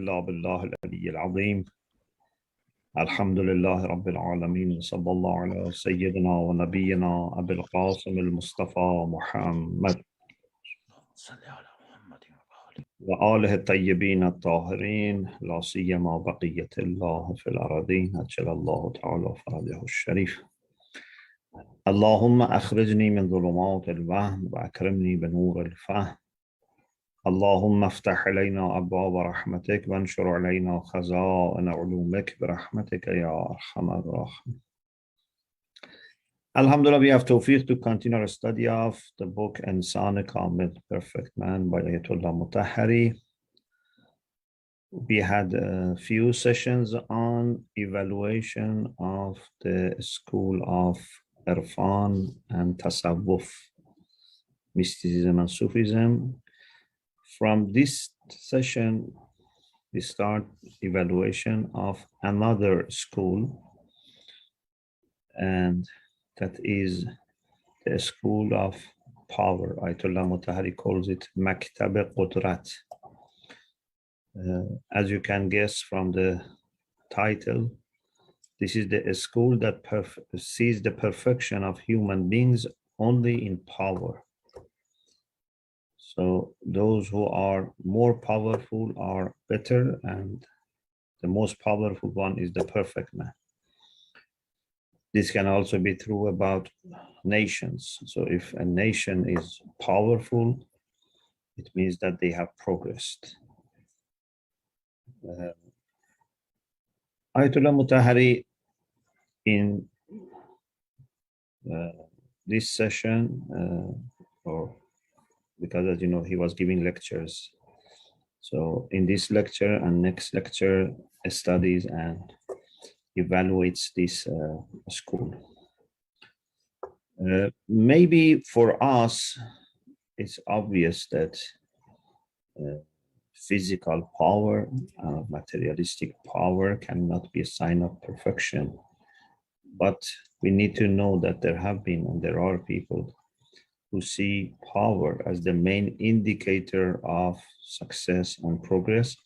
إلا بالله العلي العظيم. الحمد لله رب العالمين، صلى الله على سيدنا ونبينا أبي القاسم المصطفى محمد وآله الطيبين الطاهرين، لا سيما بقية الله في الأرضين، أجل الله تعالى فرجه الشريف. اللهم أخرجني من ظلمات الوهم وأكرمني بنور الفهم. اللهم افتح علينا أبواب رحمتك وانشر علينا خزائن علومك برحمتك يا أرحم الراحمين. Alhamdulillah, we have tawfiq to continue our study of the book Insan Kamil, Perfect Man by Ayatollah Mutahhari. We had a few sessions on evaluation of the school of Irfan and Tasawwuf, mysticism and Sufism. From this session, we start evaluation of another school, and that is the school of power. Ayatollah Mutahhari calls it Maktab Qudrat. As you can guess from the title, this is the school that sees the perfection of human beings only in power. So those who are more powerful are better, and the most powerful one is the perfect man. This can also be true about nations. So if a nation is powerful, it means that they have progressed. Ayatollah Mutahhari in this session, because as you know, he was giving lectures. So in this lecture and next lecture, studies and evaluates this school. Maybe for us, it's obvious that physical power, materialistic power cannot be a sign of perfection. But we need to know that there have been and there are people who see power as the main indicator of success and progress.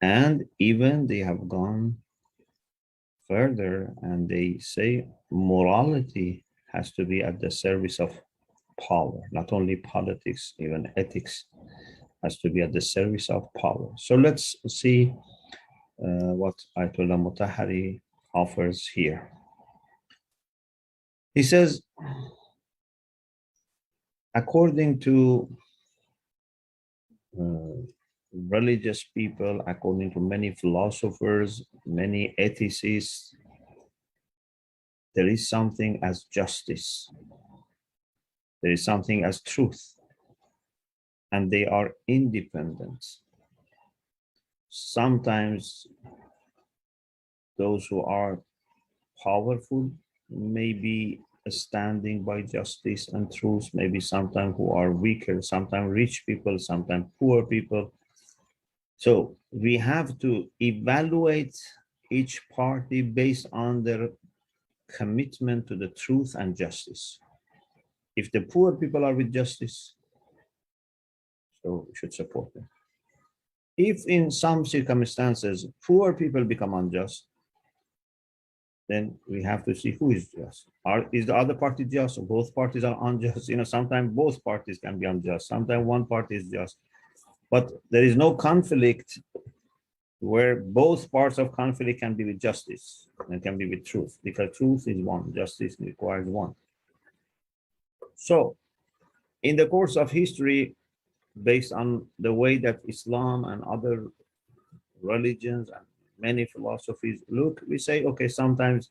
And even they have gone further and they say morality has to be at the service of power. Not only politics, even ethics has to be at the service of power. So let's see what Ayatollah Mutahhari offers here. He says, according to religious people, according to many philosophers, many ethicists, there is something as justice. There is something as truth. And they are independent. Sometimes those who are powerful may be standing by justice and truth, maybe sometimes who are weaker, sometimes rich people, sometimes poor people. So we have to evaluate each party based on their commitment to the truth and justice. If the poor people are with justice, so we should support them. If in some circumstances poor people become unjust, then we have to see who is just. Is the other party just? Or both parties are unjust. Sometimes both parties can be unjust. Sometimes one party is just. But there is no conflict where both parts of conflict can be with justice and can be with truth, because truth is one, justice requires one. So in the course of history, based on the way that Islam and other religions and many philosophies look, we say, okay, sometimes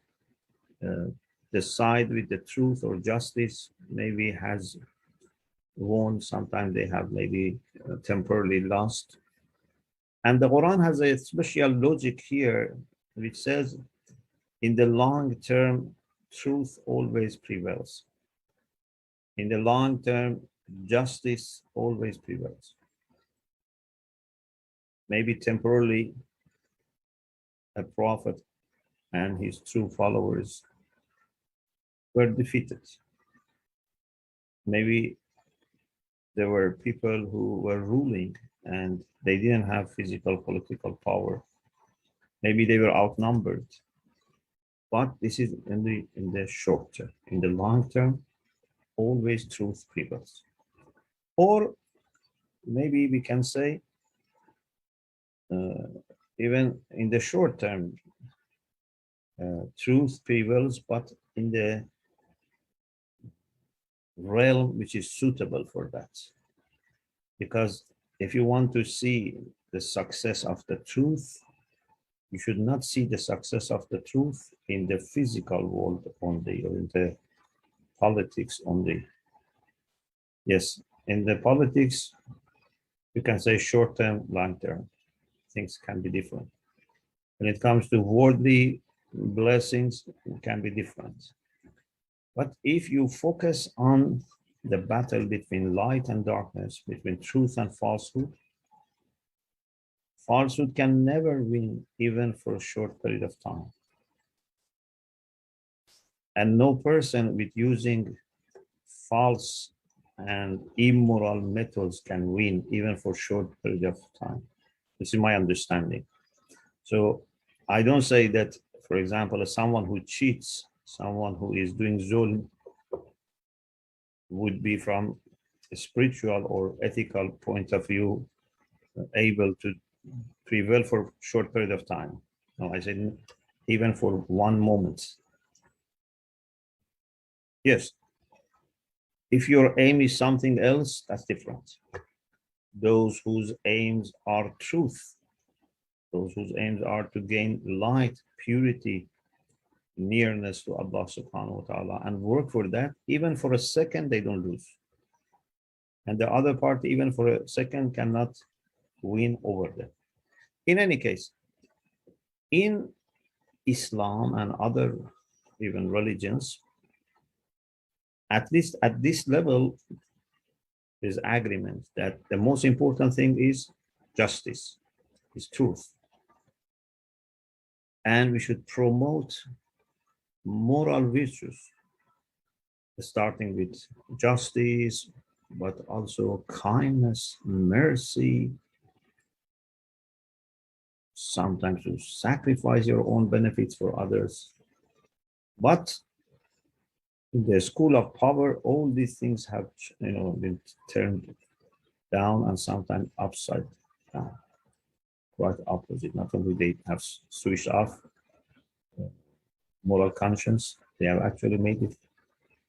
the side with the truth or justice maybe has won, sometimes they have maybe temporarily lost. And the Quran has a special logic here, which says, in the long term, truth always prevails. In the long term, justice always prevails. Maybe temporarily, a prophet and his true followers were defeated. Maybe there were people who were ruling and they didn't have physical political power. Maybe they were outnumbered. But this is in the short term. In the long term, always truth prevails. Or maybe we can say, even in the short term, truth prevails, but in the realm which is suitable for that. Because if you want to see the success of the truth, you should not see the success of the truth in the physical world only, or in the politics only. Yes, in the politics, you can say short term, long term. Things can be different. When it comes to worldly blessings, it can be different. But if you focus on the battle between light and darkness, between truth and falsehood, falsehood can never win, even for a short period of time. And no person with using false and immoral methods can win, even for a short period of time. This is my understanding. So I don't say that, for example, someone who cheats, someone who is doing zulm, would be from a spiritual or ethical point of view able to prevail for a short period of time. No, I said even for one moment. Yes, if your aim is something else, that's different. Those whose aims are truth, those whose aims are to gain light, purity, nearness to Allah subhanahu wa ta'ala, and work for that, even for a second, they don't lose. And the other party, even for a second, cannot win over them. In any case, in Islam and other even religions, at least at this level, there's agreement that the most important thing is justice, is truth. And we should promote moral virtues, starting with justice, but also kindness, mercy, sometimes to sacrifice your own benefits for others. But in the school of power, all these things have, been turned down and sometimes upside down, quite opposite. Not only they have switched off moral conscience, they have actually made it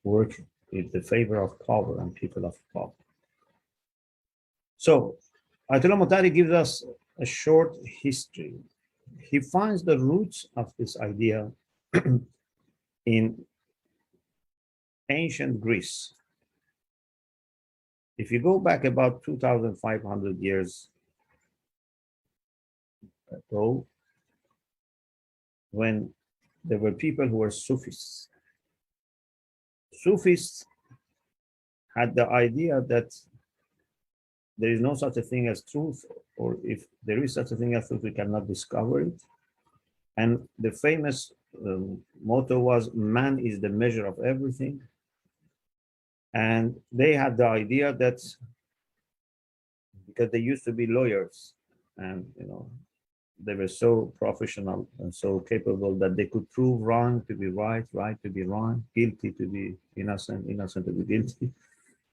work in the favor of power and people of power. So Ayatollah Mutahari gives us a short history. He finds the roots of this idea in ancient Greece. If you go back about 2,500 years ago, when there were people who were Sufis. Sufis had the idea that there is no such a thing as truth, or if there is such a thing as truth, we cannot discover it. And the famous motto was, man is the measure of everything. And they had the idea that, because they used to be lawyers, and they were so professional and so capable that they could prove wrong to be right, right to be wrong, guilty to be innocent, innocent to be guilty.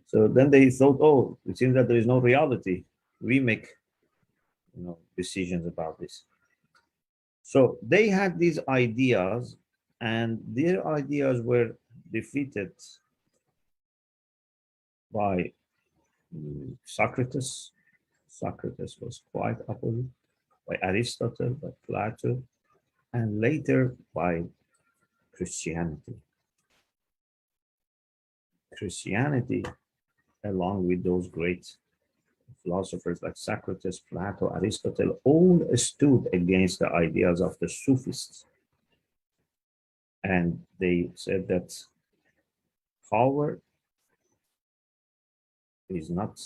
So then they thought, oh, it seems that there is no reality. We make decisions about this. So they had these ideas, and their ideas were defeated by Socrates. Socrates was quite opposite, by Aristotle, by Plato, and later by Christianity. Christianity, along with those great philosophers like Socrates, Plato, Aristotle, all stood against the ideas of the Sufis. And they said that power is not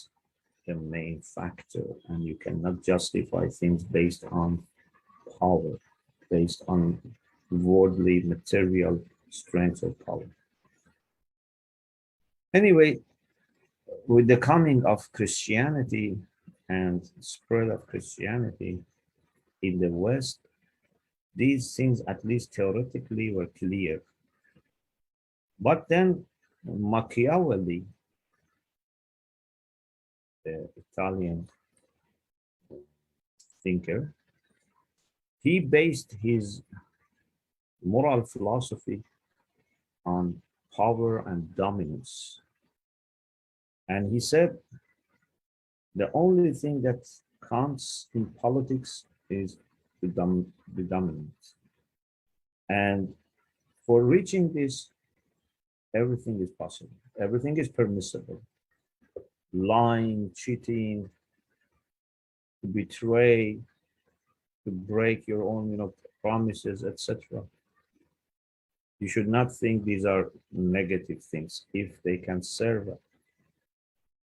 the main factor, and you cannot justify things based on power, based on worldly material strength of power. Anyway, with the coming of Christianity and spread of Christianity in the West, these things, at least theoretically, were clear. But then Machiavelli, the Italian thinker, he based his moral philosophy on power and dominance. And he said, the only thing that counts in politics is the dominant. And for reaching this, everything is possible. Everything is permissible. Lying, cheating, to betray, to break your own, promises, etc. You should not think these are negative things. If they can serve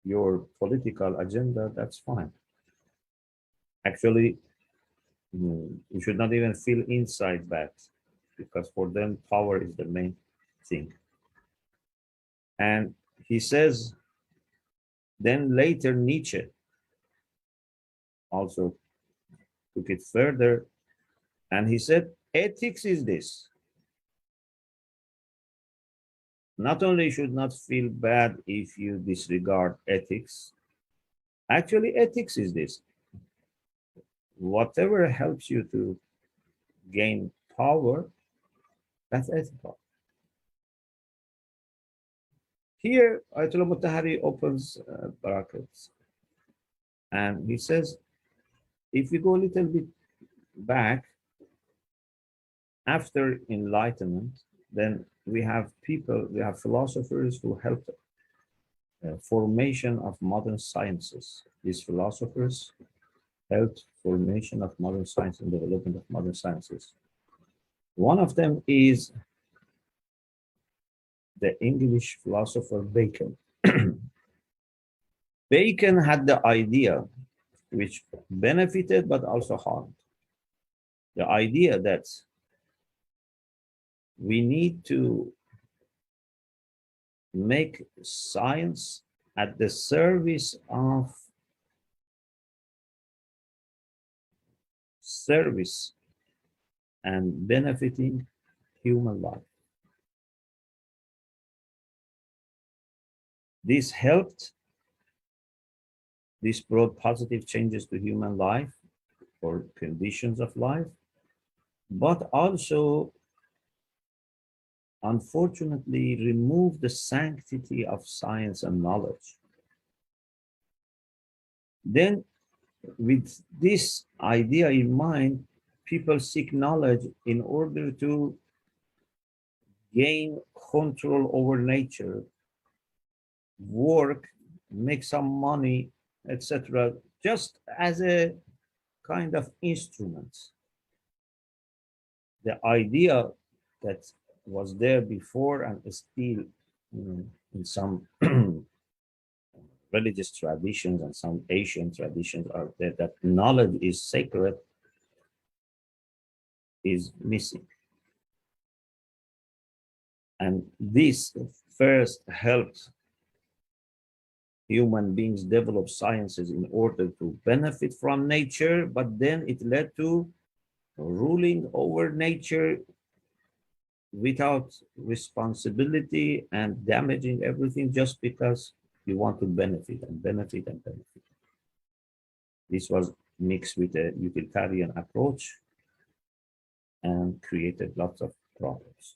your political agenda, that's fine. Actually, you should not even feel inside that, because for them, power is the main thing. And he says, then later Nietzsche also took it further, and he said, ethics is this. Not only you should not feel bad if you disregard ethics, actually ethics is this. Whatever helps you to gain power, that's ethical. Here, Ayatollah Mutahari opens brackets, and he says, if we go a little bit back, after Enlightenment, then we have philosophers who helped formation of modern sciences. These philosophers helped formation of modern science and development of modern sciences. One of them is the English philosopher Bacon. Bacon had the idea, which benefited but also harmed. The idea that we need to make science at the service of service and benefiting human life. This helped, this brought positive changes to human life or conditions of life, but also unfortunately removed the sanctity of science and knowledge. Then, with this idea in mind, people seek knowledge in order to gain control over nature, work, make some money, etc., just as a kind of instrument. The idea that was there before and still in some religious traditions and some Asian traditions are there, that knowledge is sacred, is missing. And this first helped human beings develop sciences in order to benefit from nature, but then it led to ruling over nature without responsibility and damaging everything just because you want to benefit and benefit and benefit. This was mixed with a utilitarian approach and created lots of problems.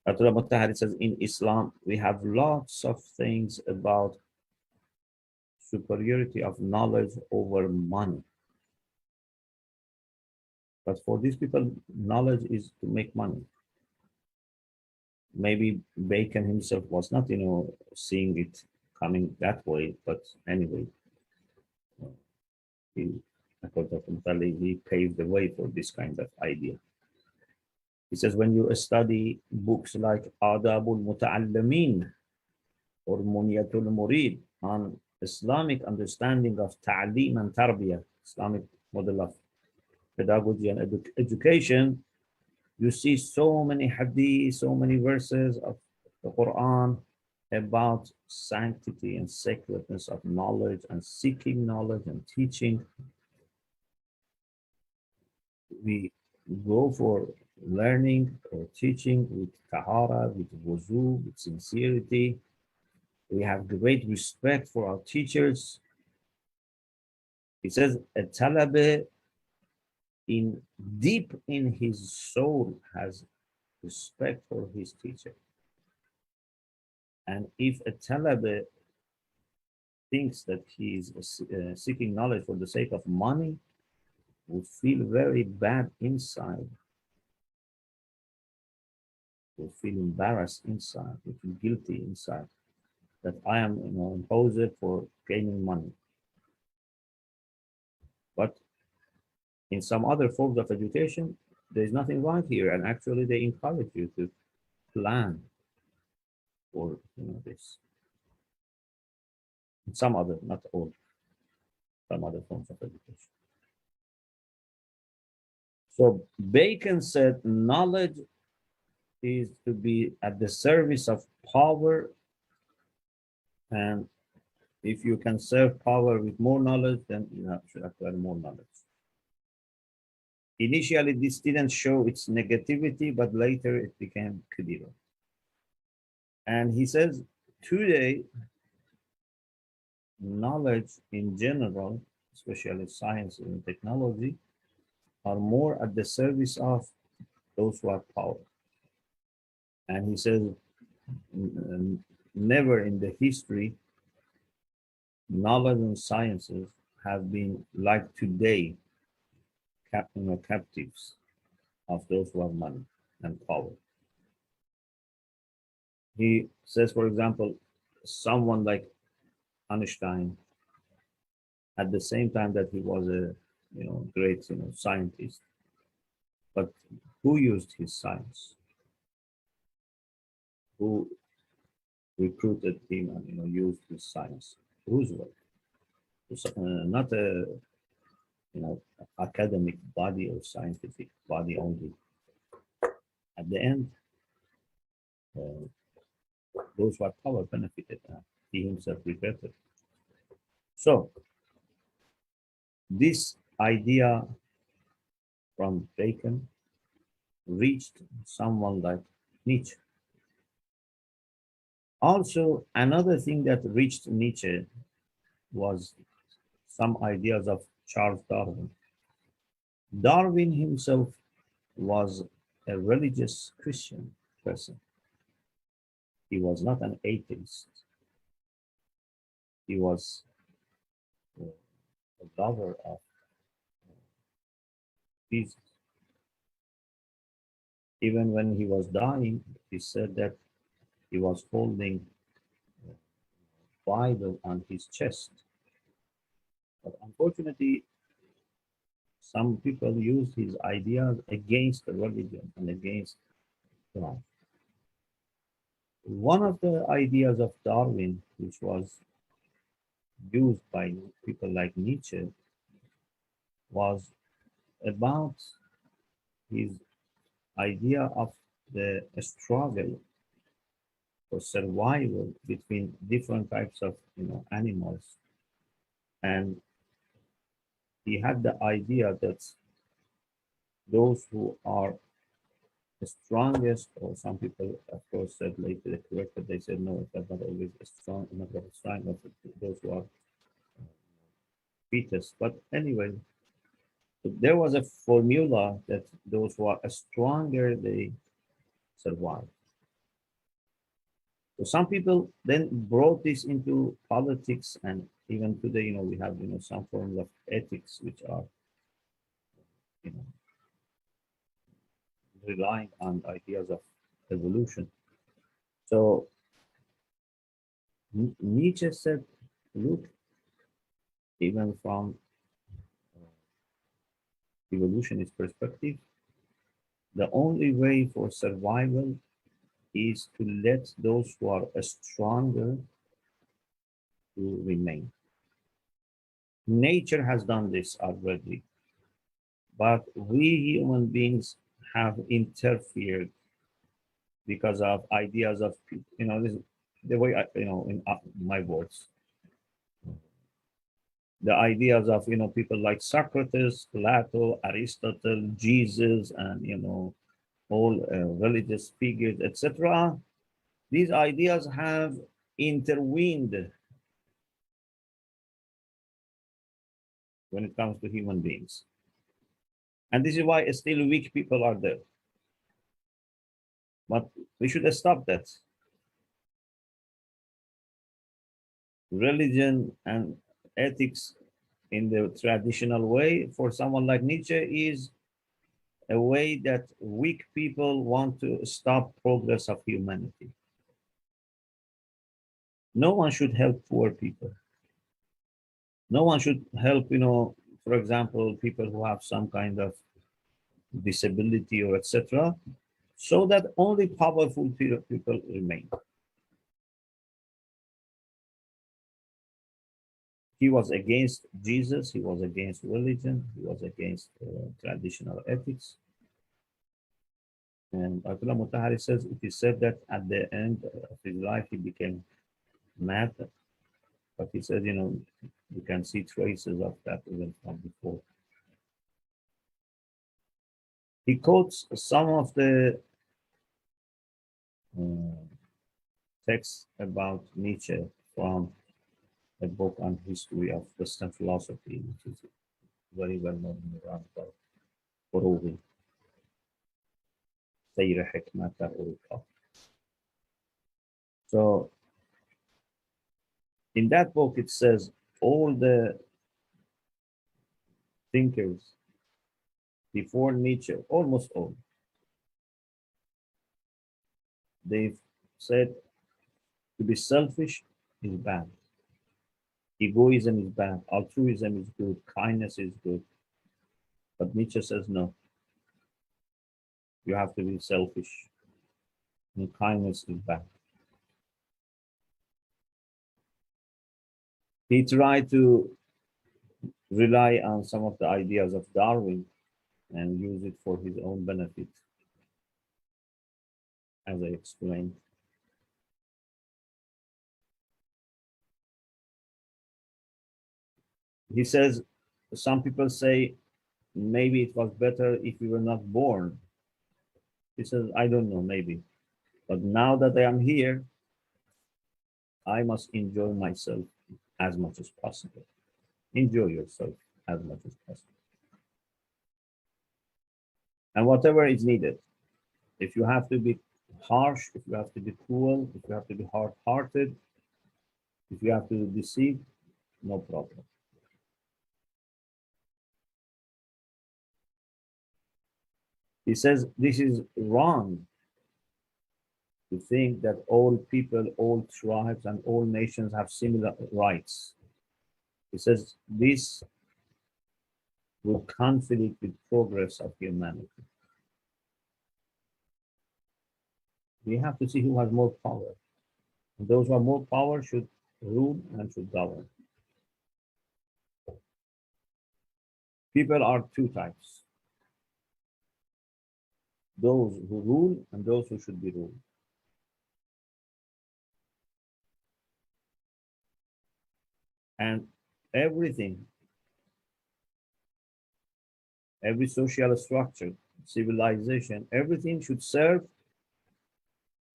Ayatollah Mutahari says, in Islam, we have lots of things about superiority of knowledge over money. But for these people, knowledge is to make money. Maybe Bacon himself was not, seeing it coming that way, but anyway, he paved the way for this kind of idea. He says, when you study books like Adabul Muta'allamin or Munyatul Murid on Islamic understanding of Ta'aleem and Tarbiyah, Islamic model of pedagogy and education, you see so many hadith, so many verses of the Quran about sanctity and sacredness of knowledge and seeking knowledge and teaching. We go for learning or teaching with tahara, with wuzu, with sincerity. We have great respect for our teachers. He says, a talabe in deep in his soul has respect for his teacher. And if a talabe thinks that he is seeking knowledge for the sake of money, would feel very bad inside, would feel embarrassed inside, would feel guilty inside, that I am, imposed for gaining money. But in some other forms of education, there's nothing wrong here, and actually they encourage you to plan for this. In some other, not all, some other forms of education. So Bacon said, knowledge is to be at the service of power, and if you can serve power with more knowledge, then you should acquire more knowledge. Initially, this didn't show its negativity, but later it became clear. And he says, today, knowledge in general, especially science and technology, are more at the service of those who have power. And he says, never in the history, knowledge and sciences have been like today, captives of those who have money and power. He says, for example, someone like Einstein, at the same time that he was a great scientist, but who used his science? Who recruited him and used his science? Roosevelt. Not a academic body or scientific body only. At the end, those who have power benefited. He himself regretted. So this idea from Bacon reached someone like Nietzsche. Also, another thing that reached Nietzsche was some ideas of Charles Darwin. Darwin himself was a religious Christian person. He was not an atheist. He was a lover of Jesus. Even when he was dying, he said that he was holding a Bible on his chest. But unfortunately, some people used his ideas against the religion and against God. One of the ideas of Darwin, which was used by people like Nietzsche, was about his idea of the struggle for survival between different types of animals. And he had the idea that those who are the strongest, or some people of course said later they corrected, they said no, that's not always strong, not that strong, but those who are weakest. But anyway, there was a formula that those who are stronger, they survive. So some people then brought this into politics, and even today, we have some forms of ethics which are relying on ideas of evolution. So Nietzsche said, look, even from evolutionist perspective, the only way for survival is to let those who are stronger to remain. Nature has done this already, but we human beings have interfered because of ideas of, the way in my words, the ideas of people like Socrates, Plato, Aristotle, Jesus, and all religious figures, etc. These ideas have intervened when it comes to human beings, and this is why still weak people are there. But we should stop that. Religion and ethics in the traditional way for someone like Nietzsche is a way that weak people want to stop progress of humanity. No one should help poor people. No one should help, for example, people who have some kind of disability or etc., so that only powerful people remain. He was against Jesus, he was against religion, he was against traditional ethics. And Ayatollah Mutahari says, it is said that at the end of his life, he became mad. But he said, you can see traces of that even from before. He quotes some of the texts about Nietzsche from a book on history of Western philosophy, which is very well known in Iran, called Foroughi. So in that book it says all the thinkers before Nietzsche, almost all, they've said to be selfish is bad. Egoism is bad, altruism is good, kindness is good. But Nietzsche says no. You have to be selfish, and kindness is bad. He tried to rely on some of the ideas of Darwin and use it for his own benefit, as I explained. He says, some people say, maybe it was better if we were not born. He says, I don't know, maybe. But now that I am here, I must enjoy myself as much as possible. Enjoy yourself as much as possible. And whatever is needed. If you have to be harsh, if you have to be cruel, if you have to be hard-hearted, if you have to deceive, no problem. He says this is wrong to think that all people, all tribes, and all nations have similar rights. He says this will conflict with progress of humanity. We have to see who has more power. And those who have more power should rule and should govern. People are two types. Those who rule and those who should be ruled. And everything, every social structure, civilization, everything should serve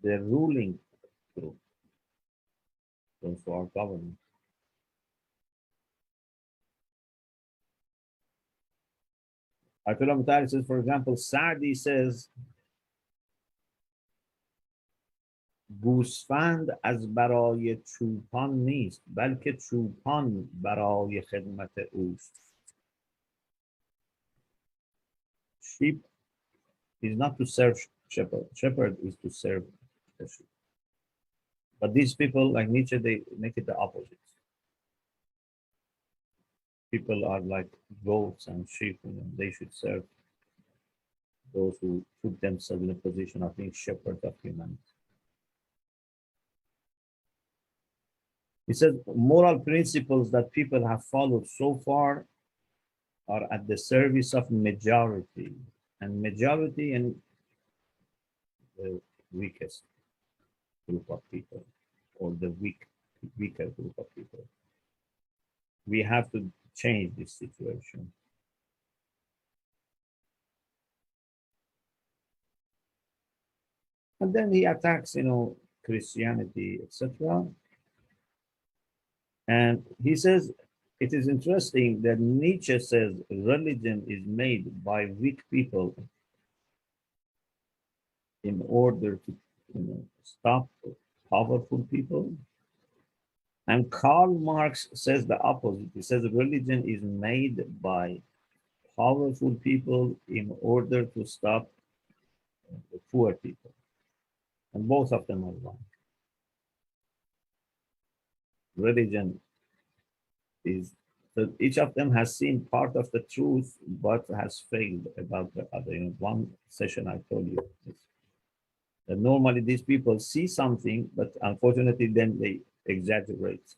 the ruling group, those who are governing. Ayatollah Mutahari says, for example, Saadi says, گوسفند از برای چوپان نیست بلکه چوپان برای خدمت اوست. Sheep is not to serve shepherd. Shepherd is to serve the sheep. But these people, like Nietzsche, they make it the opposite. People are like goats and sheep, they should serve those who put themselves in a position of being shepherds of humanity. He said moral principles that people have followed so far are at the service of majority, and majority and the weakest group of people. or the weaker group of people. We have to change this situation. And then he attacks, Christianity, etc. And he says, it is interesting that Nietzsche says religion is made by weak people in order to stop powerful people. And Karl Marx says the opposite. He says religion is made by powerful people in order to stop the poor people. And both of them are wrong. Religion is, so each of them has seen part of the truth, but has failed about the other. In one session I told you that normally these people see something, but unfortunately then they exaggerate.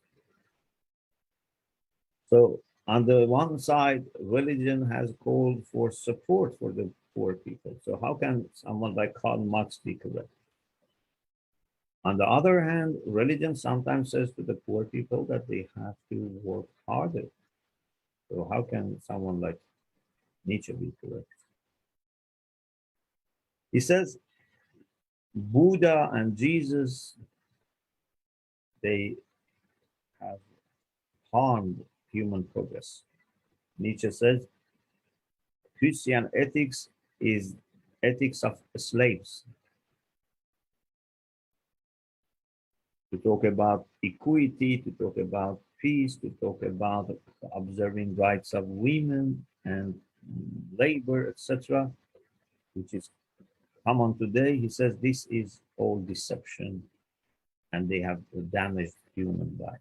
So on the one side, religion has called for support for the poor people. So how can someone like Karl Marx be correct? On the other hand, religion sometimes says to the poor people that they have to work harder. So how can someone like Nietzsche be correct? He says Buddha and Jesus, they have harmed human progress. Nietzsche says Christian ethics is ethics of slaves. To talk about equity, to talk about peace, to talk about observing rights of women and labor, etc., which is common today. He says this is all deception and they have damaged human life.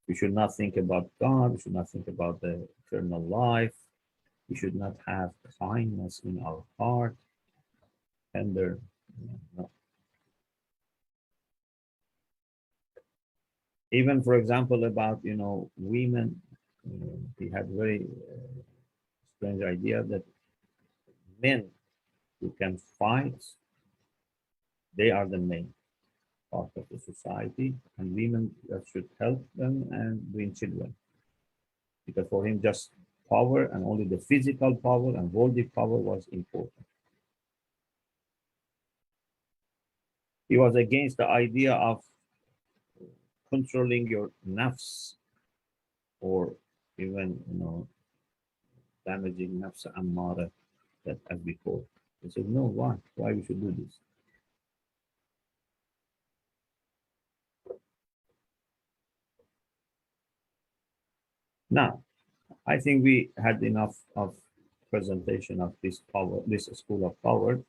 We should not think about God. We should not think about the eternal life. We should not have kindness in our heart. Tender, no. Even, for example, about women, he had very strange idea that men who can fight, they are the main part of the society, and women that should help them and bring children. Because for him, just power and only the physical power and worldly power was important. He was against the idea of controlling your nafs, or even damaging nafs ammara, that as we call. He said, no, why we should do this? Now, I think we had enough of presentation of this power, this school of power.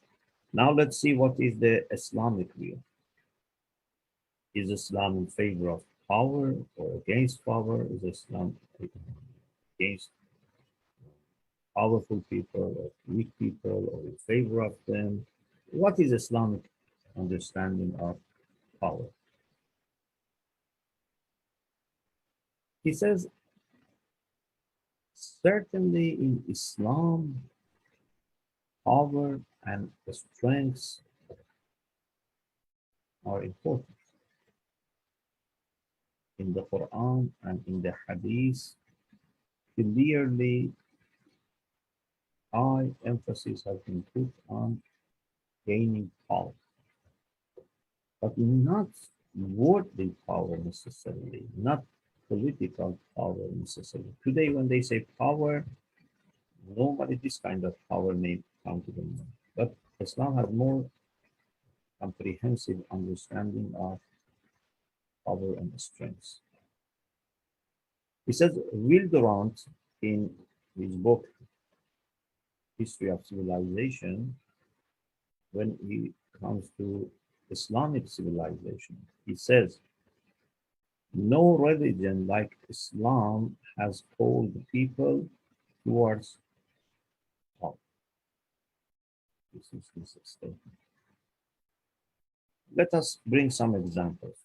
Now let's see what is the Islamic view. Is Islam in favor of power or against power? Is Islam against powerful people or weak people, or in favor of them? What is Islamic understanding of power? He says, certainly in Islam, power and strength are important. In the Quran and in the Hadith, clearly high emphasis has been put on gaining power, but not worldly power necessarily, not political power necessarily. Today, when they say power, normally this kind of power may come to them. But Islam has more comprehensive understanding of power and strength. He says, Wilderant, in his book, History of Civilization, when he comes to Islamic civilization, he says, no religion like Islam has called people towards power. This is his statement. Let us bring some examples.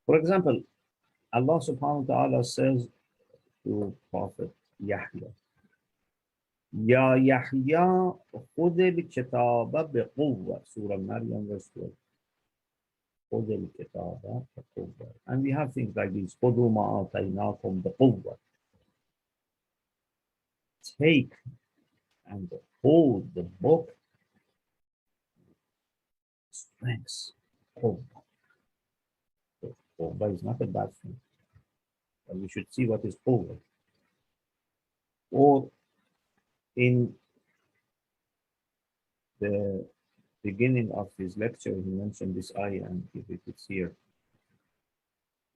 For example, Allah subhanahu wa ta'ala says to Prophet Yahya, Ya Yahya khudh al-kitaba biquwwa, Surah Maryam verse 12. خذ الكتاب بقوة. And we have things like these. خذوا ما آتيناكم بقوة. Take and hold the book. Strength. Quwwah. Quwwah is not a bad thing. But we should see what is quwwah. Or in the beginning of his lecture, he mentioned this ayah, and if it is here.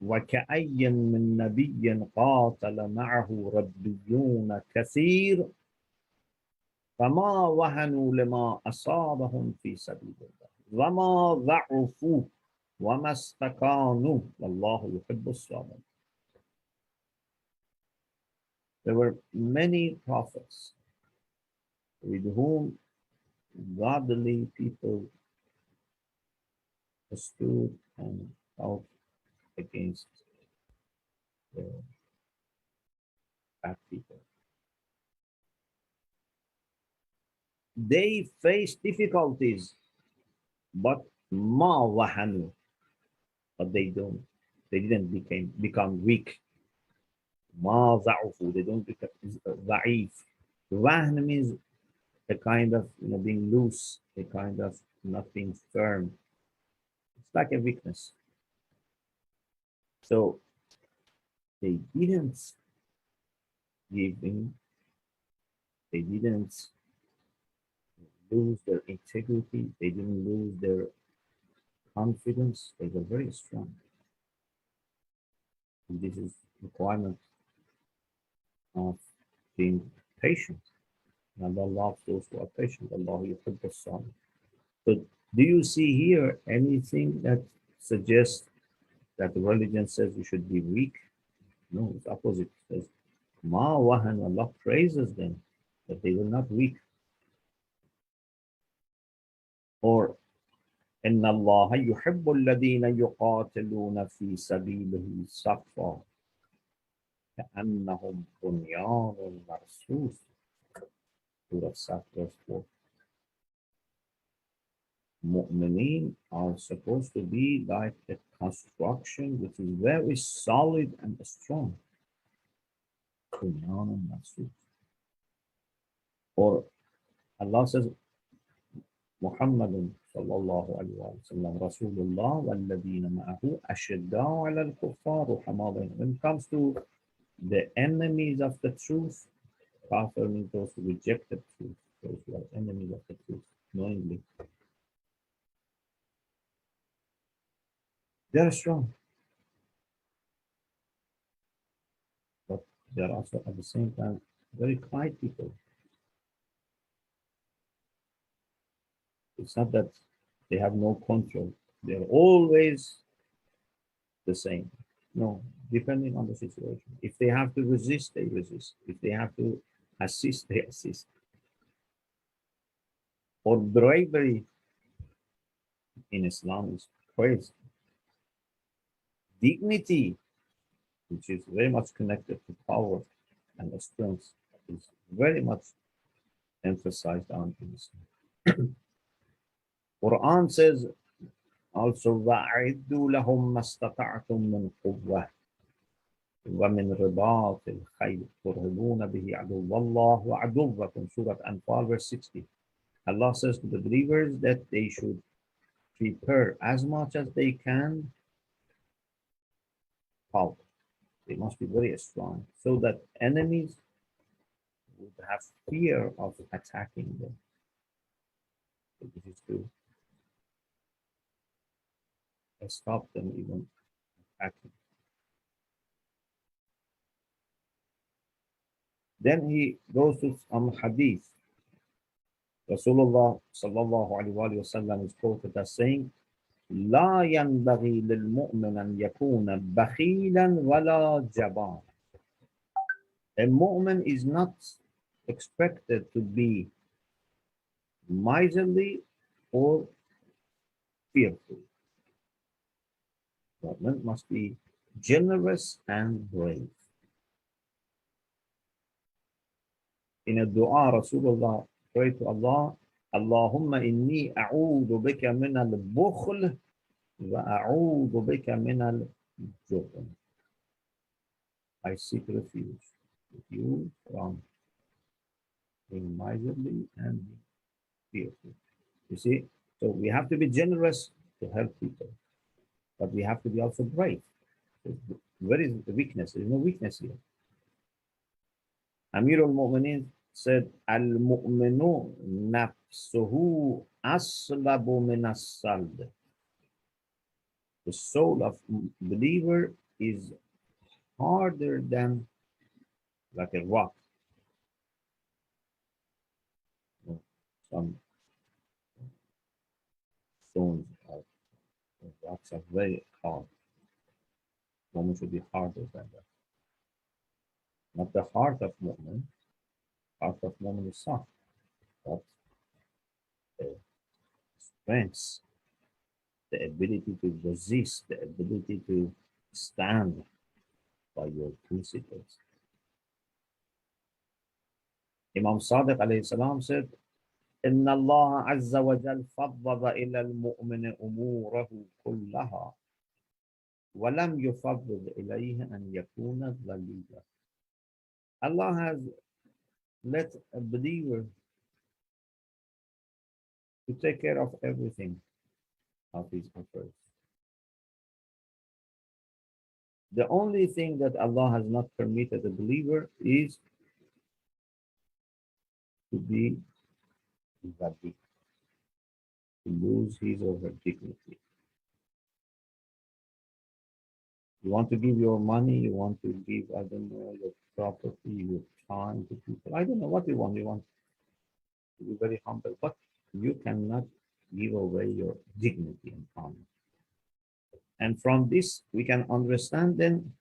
وَكَأَيٍّ مِّن نَّبِيٍّ قَاتَلَ مَعَهُ رَبِّيُّونَ كَثِيرٌ فَمَا وَهَنُوا لِمَا أَصَابَهُمْ فِي سَبِيلِ اللَّهِ وَمَا ضَعُفُوا وَمَا اسْتَكَانُوا وَاللَّهُ يُحِبُّ الصَّابِرِينَ. There were many prophets with whom godly people stood and fought against the bad people. They faced difficulties, but ma wahanu, but they didn't become weak. Ma za'ufu, they don't become za'if. Wahn means a kind of being loose, a kind of not being firm. It's like a weakness. So they didn't give in, they didn't lose their integrity, they didn't lose their confidence, they were very strong. And this is requirement of being patient. And Allah loves those who are patient. Allah yuhibbu as-sabir. So do you see here anything that suggests that the religion says you should be weak? No, it's opposite. It says, Ma wahan, Allah praises them, that they were not weak. Or, إِنَّ اللَّهَ يُحِبُّ الَّذِينَ يُقَاتِلُونَ فِي سَبِيلِهِ صَفًّا كَأَنَّهُمْ بُنْيَانٌ مَرْصُوصٌ. Surah Saf, verse 4. Mu'mineen are supposed to be like a construction which is very solid and strong. Or Allah says, Muhammadun sallallahu alayhi wa sallam, Rasulullah walladina ma'ahu ashidda'u ala al-kuffar ruhamaa'u. When it comes to the enemies of the truth, kafir means those who reject the truth, those who are enemies of the truth, knowingly. They are strong, but they are also at the same time very quiet people. It's not that they have no control. They are always the same. No, depending on the situation. If they have to resist, they resist. If they have to assist, they assist. Or bravery in Islam is praised. Dignity, which is very much connected to power and strength, is very much emphasized on in Islam. Quran says also, وَأَعِدُّوا لَهُمْ مَا اسْتَطَعْتُم مِّن قُوَّةٍ وَمِن رِبَاطِ الْخَيْلِ تُرْهِبُونَ بِهِ عَدُوَّ اللَّهِ وَعَدُوَّكُمْ. Surah Anfal, verse 60. Allah says to the believers that they should prepare as much as they can power. They must be very strong so that enemies would have fear of attacking them. So this is to stop them even attacking. Then he goes to some hadith. Rasulullah sallallahu alaihi wasallam is quoted as saying, لا ينبغي للمؤمن أن يكون بخيلا ولا جبانا. A mu'min is not expected to be miserly or fearful. Mu'min must be generous and brave. In a dua, Rasulullah prayed to Allah, Allahumma inni a'udhu bika min al-bukhl وَأَعُوذُ بِكَ مِنَ الْجُبْنِ. I seek refuge with you from being miserly and fearful. You see, so we have to be generous to help people, but we have to be also brave. Where is the weakness? There is no weakness here. Amir al-Mu'mineen said, Al-Mu'minu nafsuhu aslabu min as-sald. The soul of believer is harder than like a rock. Some stones are, rocks are very hard. Woman should be harder than that. Not the heart of woman. Heart of woman is soft, but the strength, the ability to resist, the ability to stand by your principles. Imam Sadiq alayhi salam said, إن الله عز وجل فضل إلى المؤمن أموره كلها ولم يفضل إليه أن يكون ذليلا. Allah has let a believer to take care of everything of his affairs. The only thing that Allah has not permitted a believer is to be ذليل, to lose his or her dignity. You want to give your money, you want to give, I don't know, your property, your time to people. I don't know what you want. You want to be very humble, but you cannot give away your dignity and honor. And from this, we can understand then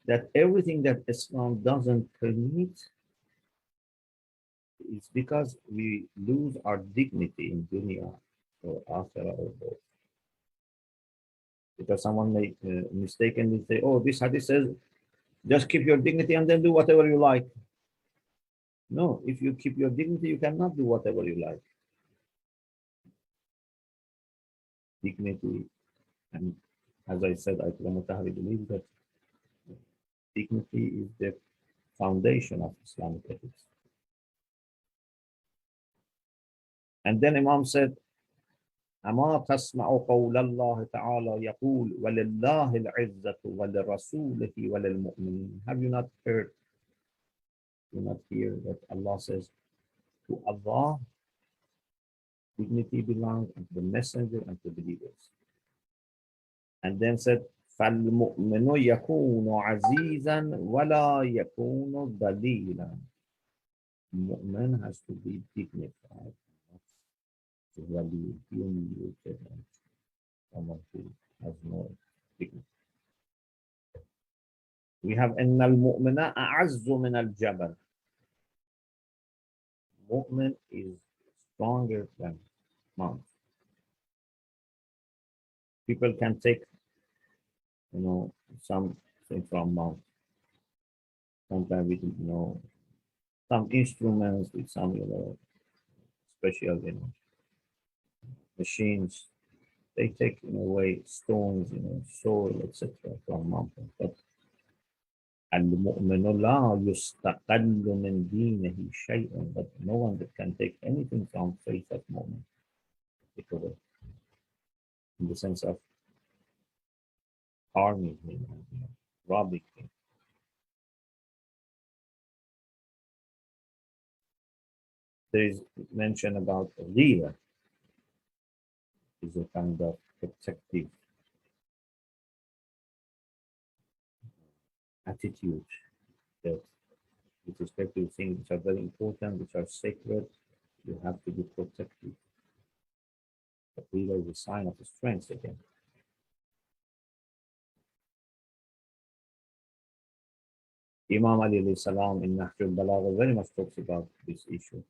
that everything that Islam doesn't permit is because we lose our dignity in dunya or akhirah or both. Because someone may mistakenly say, oh, this hadith says, just keep your dignity and then do whatever you like. No, if you keep your dignity, you cannot do whatever you like. Dignity, and as I said, I believe that dignity is the foundation of Islamic ethics. And then Imam said, أما تسمع قول الله تعالى يقول ولله العزة ولرسوله وللمؤمنين. Have you not heard? Do not hear that Allah says, to Allah dignity belongs, and to the messenger and to believers. And then said, فالمؤمن يكون عزيزا ولا يكون ذليلا. Mu'min has to be dignified. Value, humiliated, and someone who has no dignity. We have إن المؤمن أعز من الجبل. Mu'min is stronger than mountains. People can take, something from mountains. Sometimes we some instruments with some, special, machines. They take away stones, soil, etc. from mountains. But المؤمن لا يستقل من دينه شيء. But no one that can take anything from faith at the moment. Because in the sense of harming him, robbing him. There is mention about a leader is a kind of protective attitude that with respect to things which are very important, which are sacred, you have to be protective. But leader is a sign of strength again. Imam Ali alayhi salam in Nahj al-Balagha very much talks about this issue.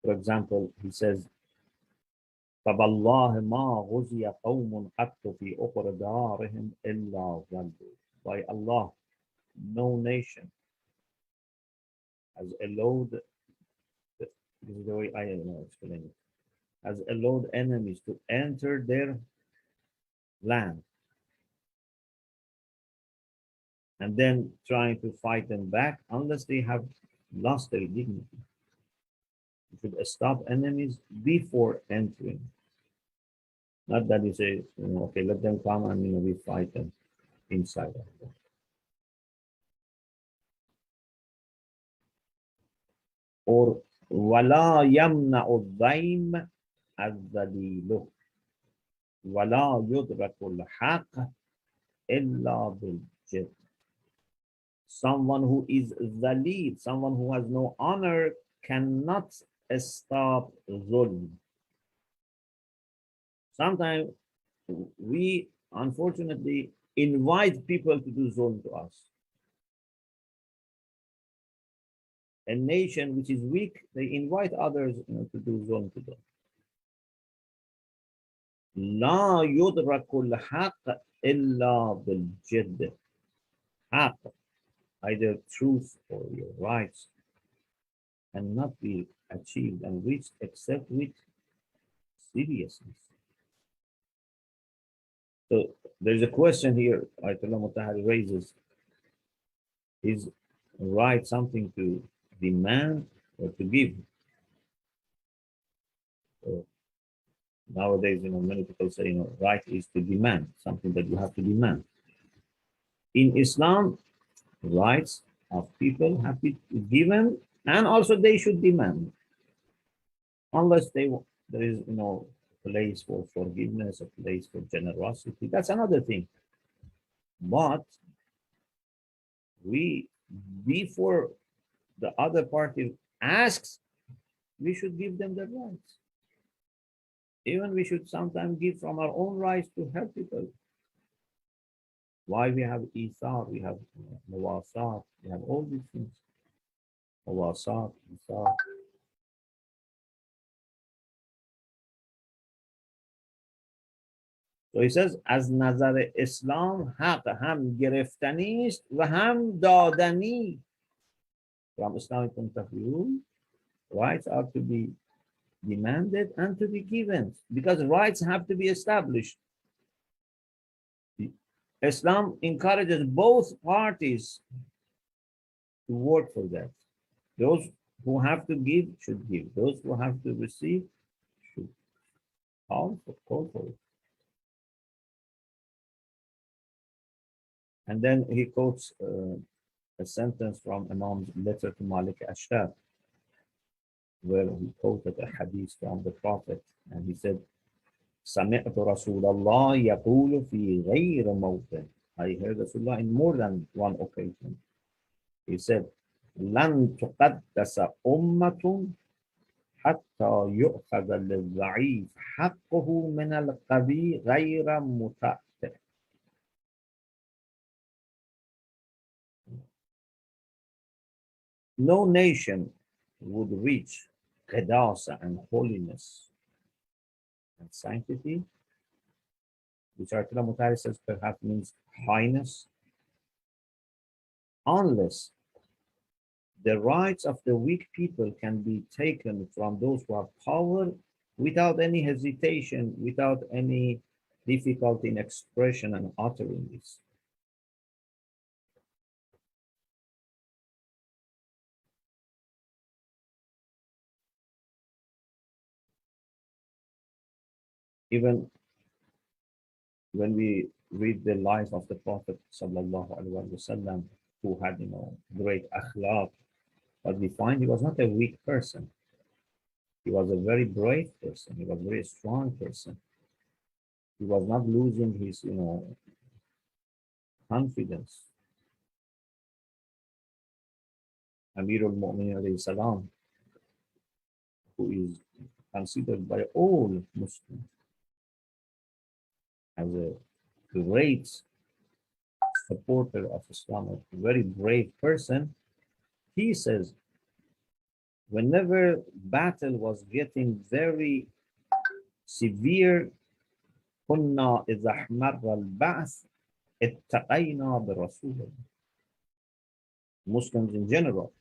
For example, he says, فَبَاللَّهِ مَا غُزِيَ قَوْمٌ قَطُّ فِي أُخْرَ دَارِهِمْ إِلَّا ظَلُّوا. By Allah, no nation has allowed, this is the way I explain it, has allowed enemies to enter their land, and then trying to fight them back unless they have lost their dignity. You should stop enemies before entering. Not that you say, okay, let them come and we fight them inside. Or وَلَا يَمْنَعُ الضَّيْمَ الذَّلِيلُ وَلَا يُدْرَكُ الْحَقَّ إِلَّا بِالْجِدِّ. Someone who is dhalil, someone who has no honor, cannot stop zulm. Sometimes we, unfortunately, invite people to do zulm to us. A nation which is weak, they invite others to do zulm to them. لا يدرك الحق إلا بالجد. Haqq, either truth or your rights, cannot be achieved and reached except with seriousness. So there's a question here Ayatollah Mutahari raises. Is right something to demand or to give? So nowadays, many people say, right is to demand, something that you have to demand. In Islam, rights of people have to be given, and also they should demand, unless there is, place for forgiveness, a place for generosity. That's another thing. But we, before the other party asks, we should give them the rights. Even we should sometimes give from our own rights to help people. Why we have Ithar, we have Mawasat, we have all these things. Mawasat, Ithar. So he says, از نظر اسلام حق هم گرفتنی است و هم دادنی. From Islamic point of view, rights are to be demanded and to be given, because rights have to be established. Islam encourages both parties to work for that. Those who have to give should give. Those who have to receive should call for it. And then he quotes a sentence from Imam's letter to Malik Ashtar, where he quoted a hadith from the Prophet, and he said, سمعت رسول الله يقول في غير موطن. I heard Rasulullah in more than one occasion. He said, لن تقدس أمة حتى يؤخذ للضعيف حقه من القوي غير متأتئ. No nation would reach qadasa and holiness and sanctity, which Ayatollah Mutahari says perhaps means highness, unless the rights of the weak people can be taken from those who have power without any hesitation, without any difficulty in expression and uttering this. Even when we read the life of the Prophet sallallahu alaihi wasallam, who had great akhlaq, but we find he was not a weak person. He was a very brave person. He was a very strong person. He was not losing his confidence. Amir al-Mu'minin alayhi salam, who is considered by all Muslims as a great supporter of Islam, a very brave person, he says, whenever battle was getting very severe, كنا إذا احمر البعث اتقينا برسول الله. Muslims in general,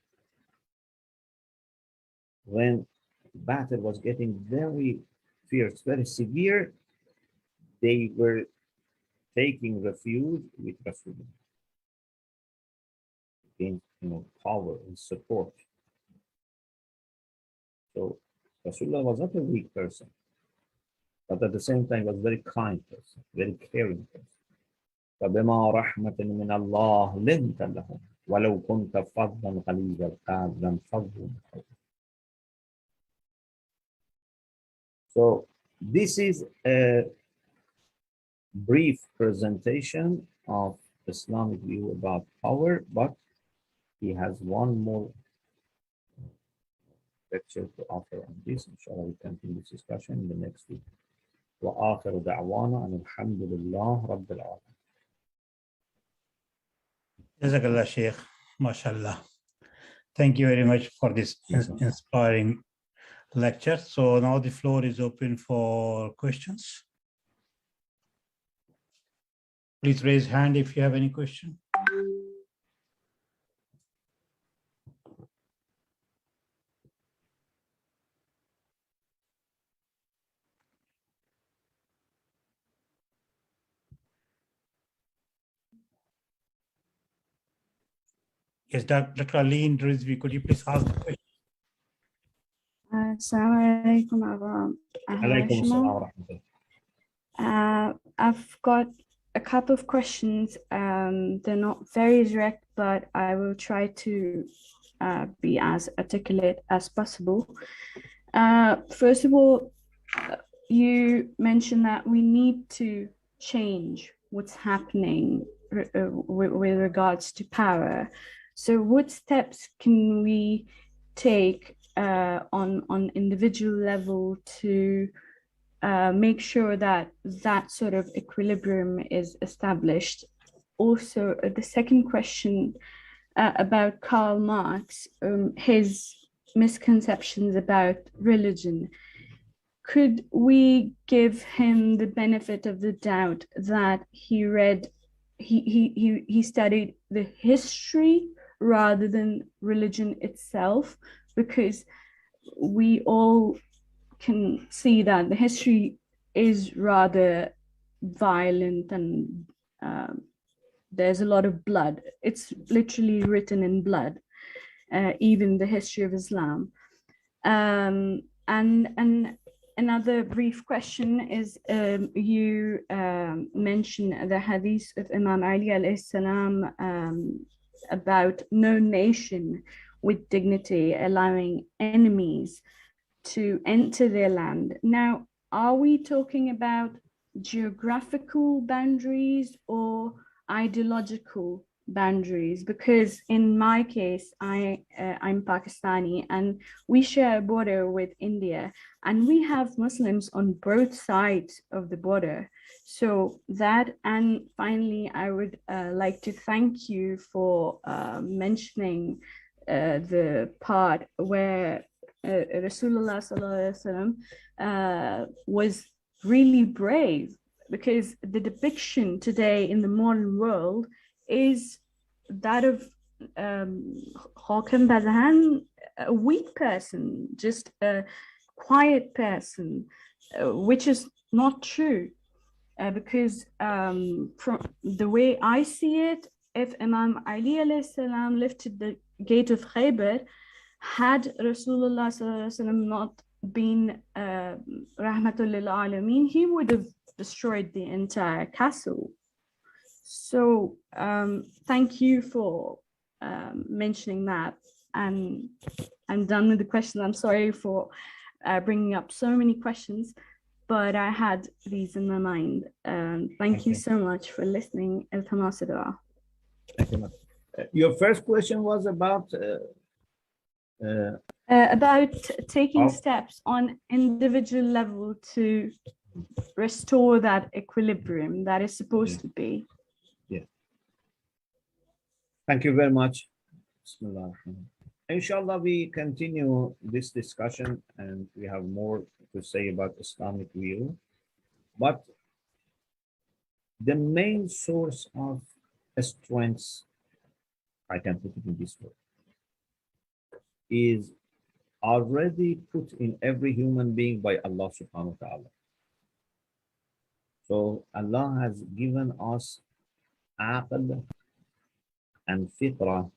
when battle was getting very fierce, very severe, they were taking refuge with Rasulullah. Gained, power and support. So Rasulullah was not a weak person, but at the same time was a very kind person, very caring person. فَبِمَا رَحْمَةٍ مِّنَ اللَّهِ لِنْتَ لَهُمْ وَلَوْ كُنْتَ فَظًّا غَلِيظَ الْقَلْبِ لَانفَضُّوا مِنْ حَوْلِكَ. So this is a brief presentation of Islamic view about power, but he has one more lecture to offer on this. Inshallah, we'll continue this discussion in the next week. وآخر دعوانا أن الحمد لله رب العالمين. Jazakallah, Sheikh. MashaAllah. Thank you very much for this inspiring lecture. So now the floor is open for questions. Please raise hand if you have any question. Yes, Dr. Aline Rizvi, could you please ask the question? Assalamu alaikum. I've got a couple of questions. They're not very direct, but I will try to be as articulate as possible. First of all, you mentioned that we need to change what's happening with regards to power. So what steps can we take on individual level to make sure that that sort of equilibrium is established? Also, the second question about Karl Marx, his misconceptions about religion. Could we give him the benefit of the doubt that he studied the history rather than religion itself? Because we all can see that the history is rather violent and there's a lot of blood. It's literally written in blood, even the history of Islam. And another brief question is, you mentioned the hadith of Imam Ali alayhi salam about no nation with dignity allowing enemies to enter their land. Now, are we talking about geographical boundaries or ideological boundaries? Because in my case, I'm Pakistani and we share a border with India and we have Muslims on both sides of the border. So that, and finally, I would like to thank you for mentioning the part where Rasulullah Sallallahu Alaihi Wasallam was really brave, because the depiction today in the modern world is that of Hakim Bazahan, a weak person, just a quiet person, which is not true. Because from the way I see it, if Imam Ali alayhi salam lifted the gate of Khaybar, had Rasulullah sallallahu alaihi wasallam not been Rahmatul lil Alameen, he would have destroyed the entire castle. So thank you for mentioning that. And I'm done with the questions. I'm sorry for bringing up so many questions, but I had these in my mind. Thank you so much for listening. Thank you. Your first question was about taking steps on individual level to restore that equilibrium that is supposed to be. Yeah. Thank you very much. Bismillah. Inshallah, we continue this discussion and we have more to say about Islamic view. But the main source of strength, I can put it in this way, is already put in every human being by Allah subhanahu wa ta'ala. So Allah has given us aql and fitra,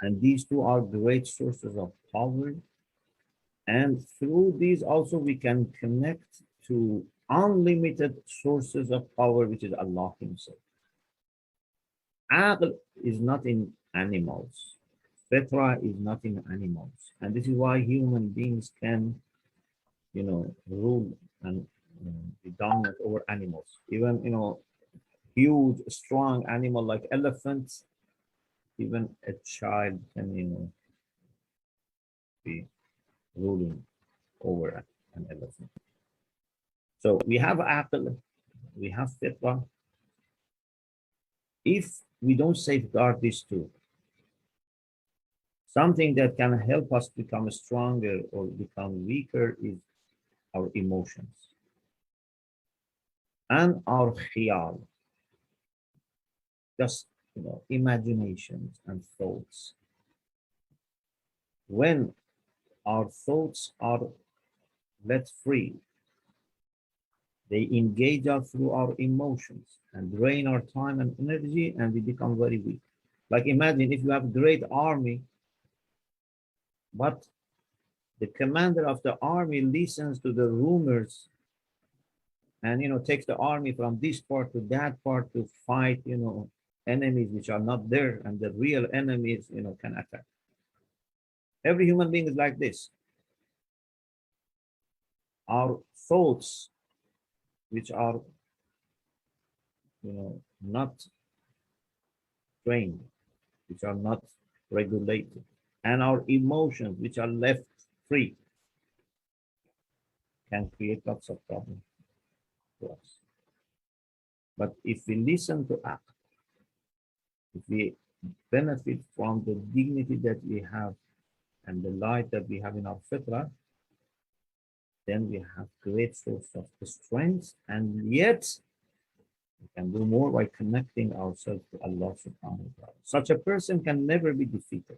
and these two are great sources of power. And through these also we can connect to unlimited sources of power, which is Allah Himself. Aql is not in animals. Fitra is not in animals. And this is why human beings can, rule and be dominant over animals. Even, huge, strong animal like elephants, even a child can, be ruling over an elephant. So we have aql, we have fitra. If we don't safeguard these two, something that can help us become stronger or become weaker is our emotions and our khiyal, just imaginations and thoughts. When our thoughts are let free, they engage us through our emotions and drain our time and energy, and we become very weak. Like imagine if you have a great army, but the commander of the army listens to the rumors and takes the army from this part to that part to fight enemies which are not there, and the real enemies can attack. Every human being is like this. Our thoughts, which are not trained, which are not regulated, and our emotions, which are left free, can create lots of problems for us. But if we listen to act, if we benefit from the dignity that we have and the light that we have in our fitra, then we have great source of strength, and yet we can do more by connecting ourselves to Allah subhanahu wa ta'ala. Such a person can never be defeated,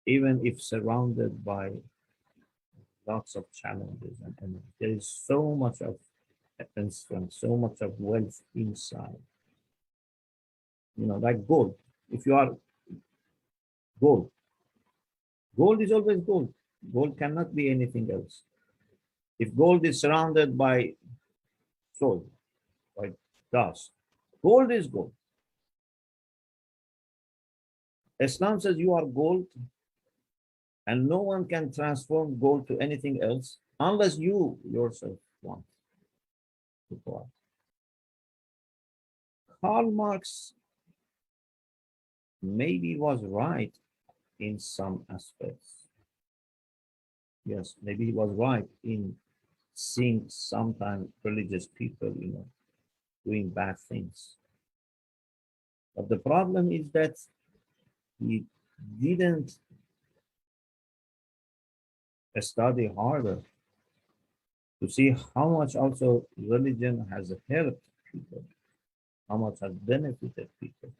even if surrounded by lots of challenges and enemies. There is so much of strength, so much of wealth inside. Like gold. If you are gold, gold is always gold. Gold cannot be anything else. If gold is surrounded by soil, by dust, gold is gold. Islam says you are gold, and no one can transform gold to anything else unless you yourself want to go out. Karl Marx maybe was right in some aspects. Yes, maybe he was right in seeing sometimes religious people, doing bad things. But the problem is that he didn't study harder to see how much also religion has helped people, how much has benefited people.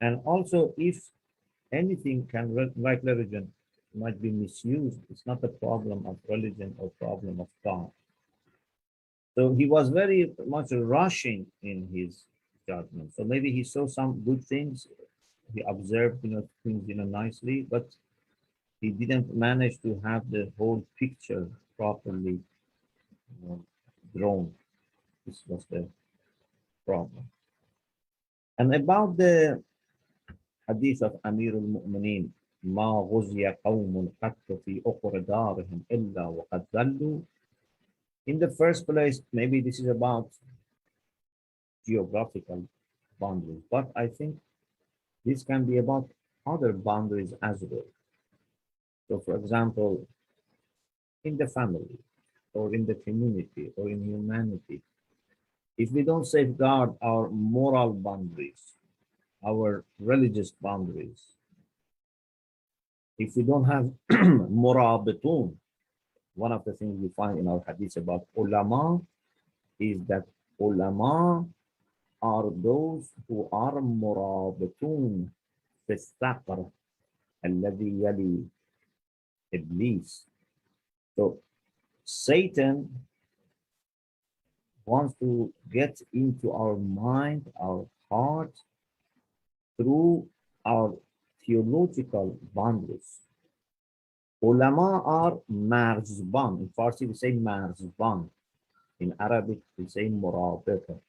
And also, if anything can, like religion, might be misused, it's not a problem of religion or problem of God. So he was very much rushing in his judgment. So maybe he saw some good things, he observed things nicely, but he didn't manage to have the whole picture properly drawn. This was the problem. And about the hadith of Amir al-Mu'mineen, ما غزي قوم قط في أخر دارهم إلا وقد ذلوا. In the first place, maybe this is about geographical boundaries, but I think this can be about other boundaries as well. So, for example, in the family, or in the community, or in humanity, if we don't safeguard our moral boundaries, our religious boundaries, if we don't have murabitun, one of the things we find in our hadith about ulama is that ulama are those who are murabitun fi al-saqr alladhi yali iblis. So Satan wants to get into our mind, our heart, through our theological boundaries. Ulama are marzban. In Farsi, we say marzban. In Arabic, we say murabita.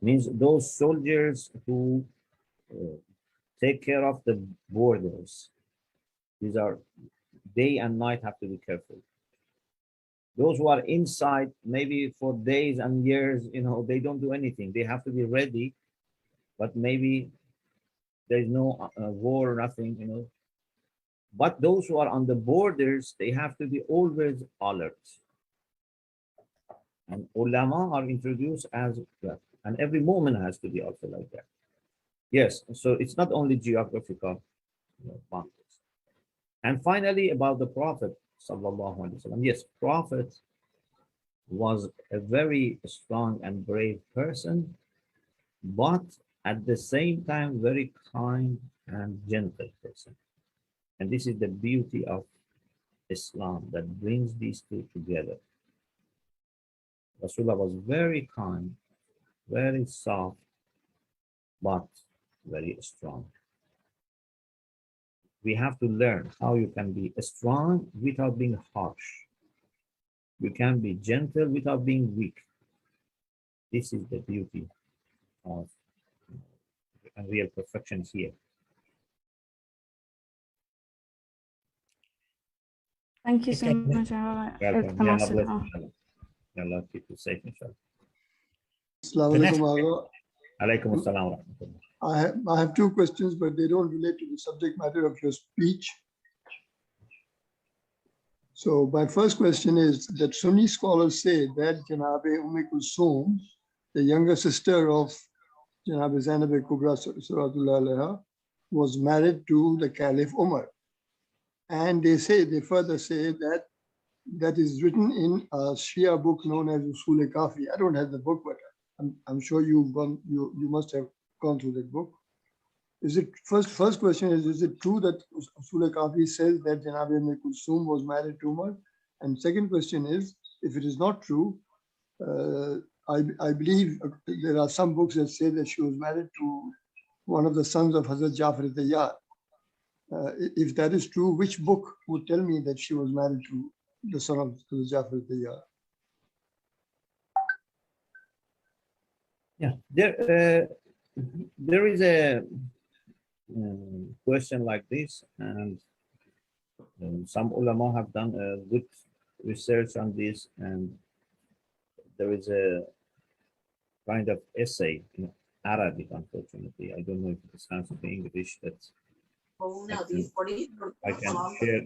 Means those soldiers who take care of the borders. These are day and night, have to be careful. Those who are inside, maybe for days and years, they don't do anything. They have to be ready, but maybe there's no war or nothing, But those who are on the borders, they have to be always alert. And ulama are introduced as that. And every moment has to be also like that. Yes, so it's not only geographical boundaries. And finally, about the Prophet, sallallahu alaihi wasallam. Yes, Prophet was a very strong and brave person, but at the same time, very kind and gentle person. And this is the beauty of Islam that brings these two together. Rasulullah was very kind, very soft, but very strong. We have to learn how you can be strong without being harsh. You can be gentle without being weak. This is the beauty of real perfection here. Thank you so much. Allah keep you safe, inshallah. Assalamu Alaikum assalam wa rahmatullah. I have two questions, but they don't relate to the subject matter of your speech. So my first question is that Sunni scholars say that Janabe Kulsum, the younger sister of Janabe Zainab Kubra Salatullah Alaiha, was married to the Caliph Umar. And they further say that is written in a Shia book known as Usul Kafi. I don't have the book, but I'm sure you must have gone through that book. Is it first question is it true that Usul Kafi says that Janabi Kulsum was married to Umar? And second question is, if it is not true, I believe there are some books that say that she was married to one of the sons of Hazrat Jafar al-Tayyar. If that is true, which book would tell me that she was married to the son of Hazrat Jafar al-Tayyar? Yeah, there is a question like this, and some ulama have done a good research on this, and there is a kind of essay in Arabic, unfortunately. I don't know if it's translated to English. That I can share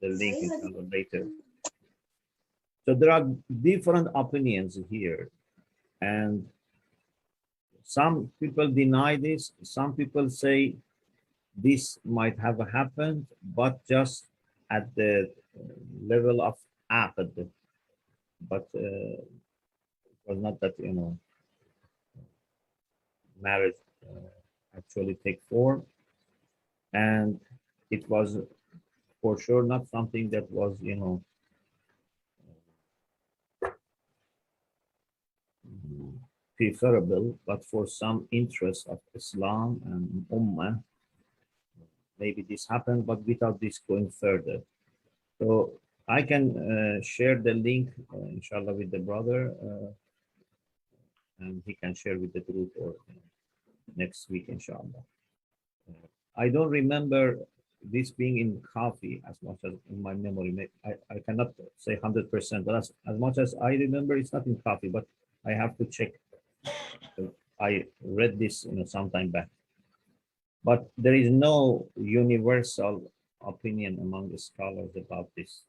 the link later. So there are different opinions here, and some people deny this. Some people say this might have happened, but just at the level of aqd, but it was not that marriage actually take form, and it was for sure not something that was preferable, but for some interest of Islam and Ummah, maybe this happened, but without this going further. So I can share the link, inshallah, with the brother, and he can share with the group or next week, inshallah. I don't remember this being in Kafi as much as in my memory. I cannot say 100%, but as much as I remember, it's not in Kafi, but I have to check. I read this some time back. But there is no universal opinion among the scholars about this.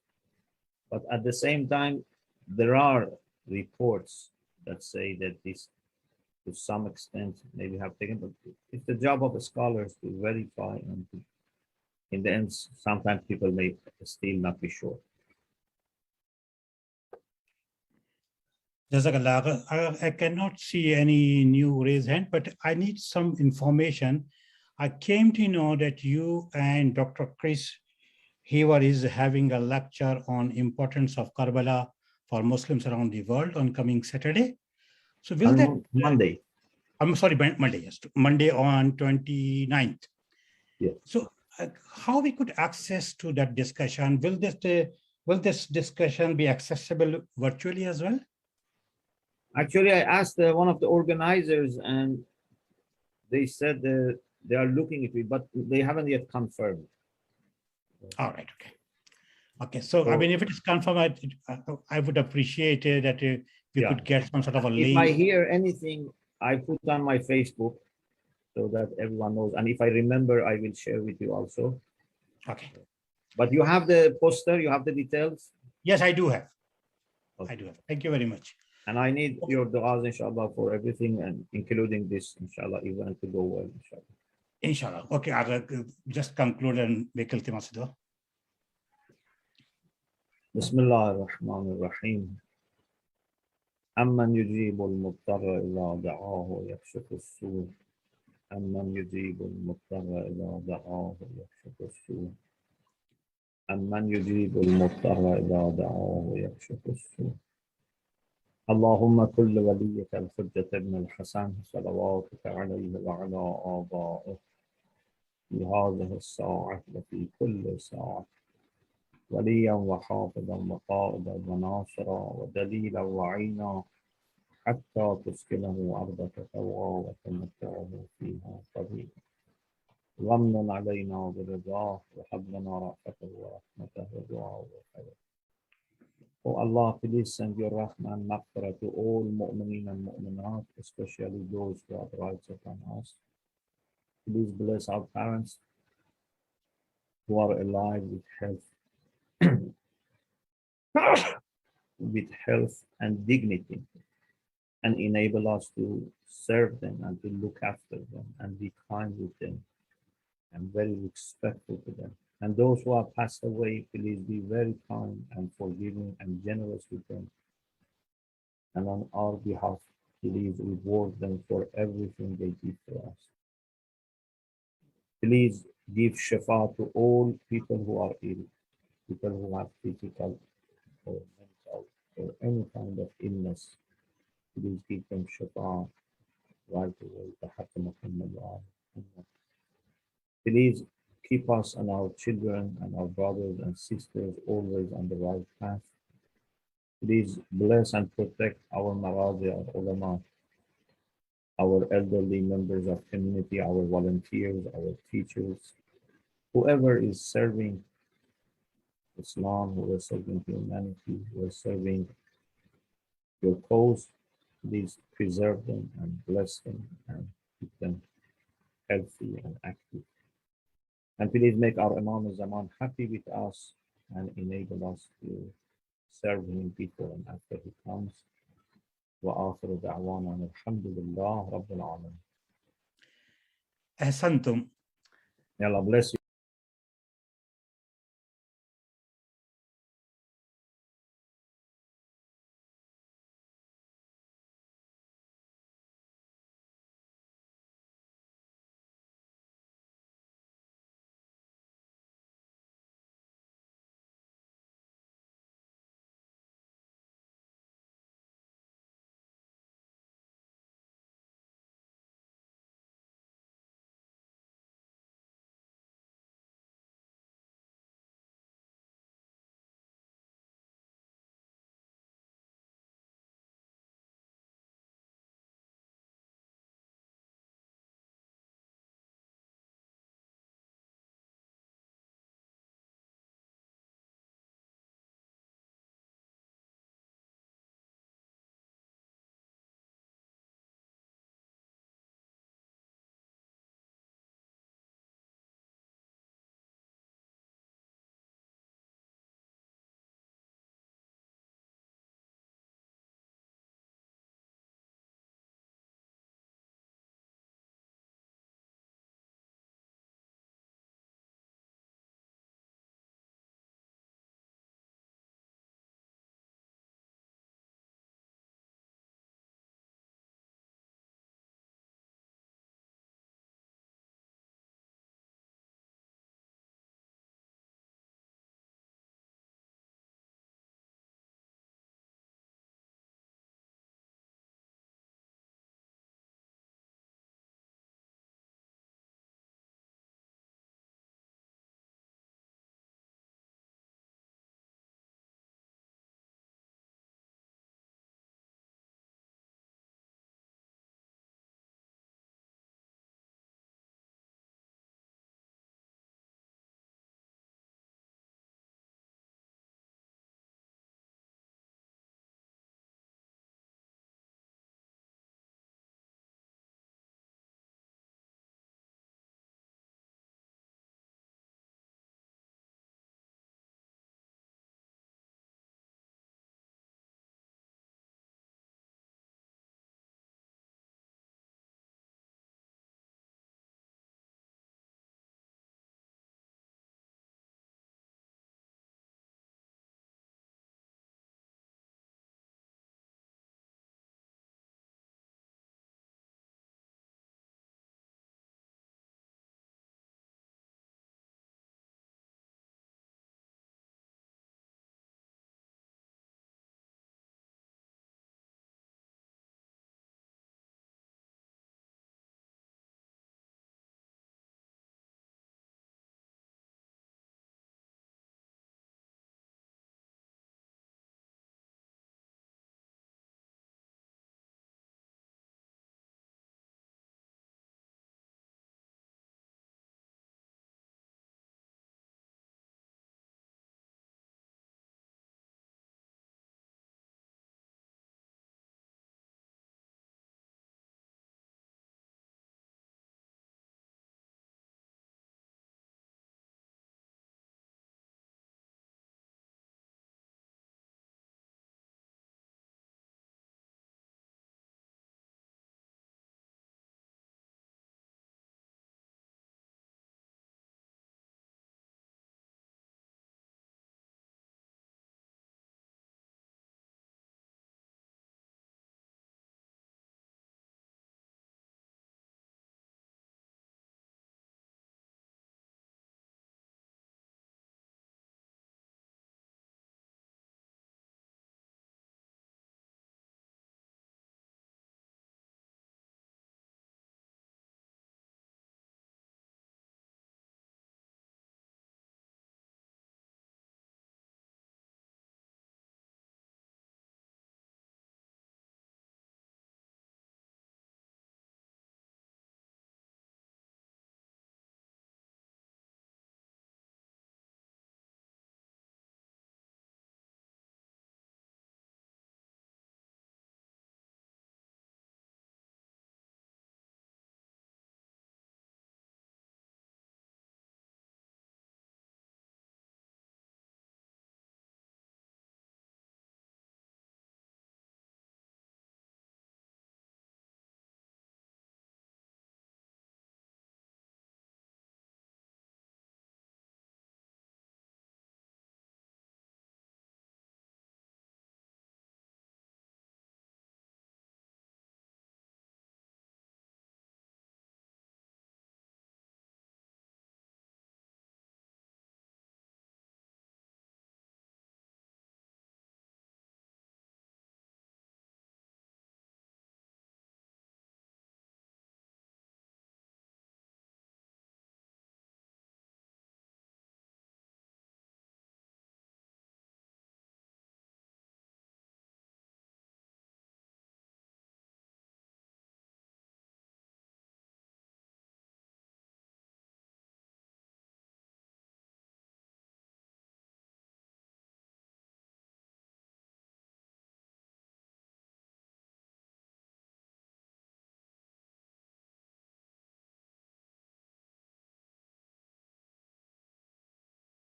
But at the same time, there are reports that say that this, to some extent, maybe have taken, but it's the job of the scholars to verify, and in the end, sometimes people may still not be sure. Jazakallah. I cannot see any new raised hand, but I need some information. I came to know that you and Dr. Chris he is having a lecture on importance of Karbala for Muslims around the world on coming Saturday. So will that Monday? I'm sorry, Monday, yes, Monday on 29th. Yes. So how we could access to that discussion? Will this discussion be accessible virtually as well? Actually, I asked one of the organizers, and they said they are looking at it, but they haven't yet confirmed. All right. Okay. Okay. So I mean, if it is confirmed, I would appreciate it that we could get some sort of a link. If I hear anything, I put on my Facebook so that everyone knows. And if I remember, I will share with you also. Okay. But you have the poster, you have the details? Yes, I do have. Okay. I do have. Thank you very much. And I need your du'as, inshallah, for everything, and including this, inshallah, event to go well, inshallah. Inshallah. Okay, I'll just conclude and make iltimas dua. Bismillah ar-Rahman ar-Rahim. Amman yujibu al-muttarra ila da'ahu yakshifu as-su'. Amman yujibu al-muttarra ila da'ahu yakshifu as-su'. Amman yujibu al-muttarra ila da'ahu yakshifu as-su'. اللهم كل وليك الحجة ابن الحسن صلواتك عليه وعلى آبائه في هذه الساعة وفي كل ساعة وليا وحافظا وقائدا وناصرا ودليلا وعينا حتى تسكنه أرضك طوعا وتمتعه فيها طويلا وامن علينا برضاه وهب لنا رأفته ورحمته ودعاءه وخيره. Oh Allah, please send your rahmah and maghfirah to all mu'mineen and mu'minat, especially those who have rights upon us. Please bless our parents who are alive with health and dignity, and enable us to serve them and to look after them and be kind with them and very respectful to them. And those who have passed away, please be very kind and forgiving and generous with them. And on our behalf, please reward them for everything they did for us. Please give shafa to all people who are ill, people who have physical or mental or any kind of illness. Please give them shafa right away. Please keep us and our children and our brothers and sisters always on the right path. Please bless and protect our maraji, our ulama, our elderly members of community, our volunteers, our teachers, whoever is serving Islam, who is serving humanity, who is serving your cause. Please preserve them and bless them and keep them healthy and active. And please make our Imam al-Zaman happy with us and enable us to serve him before and after he comes. وآخر دعوانا الحمد لله رب العالمين. أحسنتم. May Allah bless you.